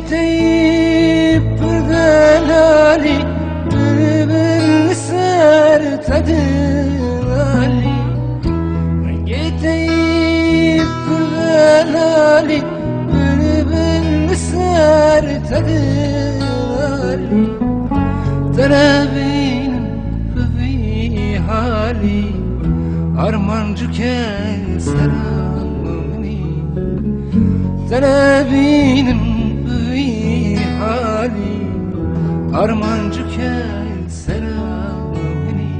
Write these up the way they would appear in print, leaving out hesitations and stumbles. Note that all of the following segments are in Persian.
رنجتي بدلالي بالسر تدلالي رنجتي بدلالي بالسر تدلالي ترابين في حالي أرمانجك سلامني ترابين حالي أرمانجك سلامني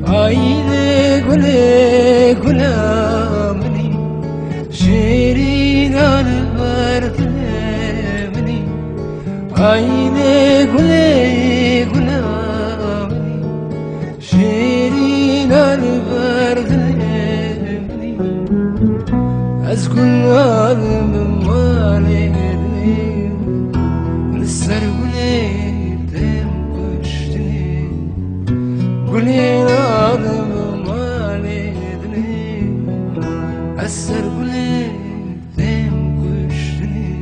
عيني قولي قلامني شيرين البرد مني عيني قولي قلامني شيرين البرد مني أزقل عالم والدني السر قولي دم قشتني قولي ناظم والدني السر قولي دم قشتني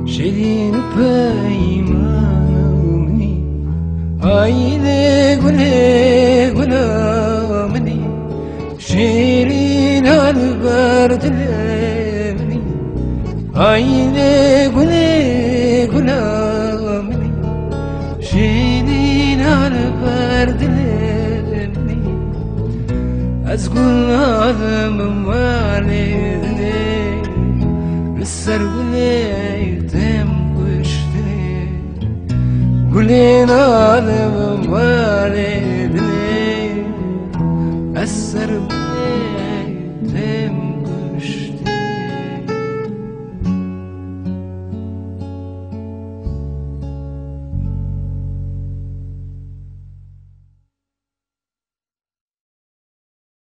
شيرين بايماني عيني قولي قلامني شيرين البرد مني عيني قولي قلامني شيرين البرد مني أزقل عظم والدني السر قولي دم قشتني قولي ناظم والدني السر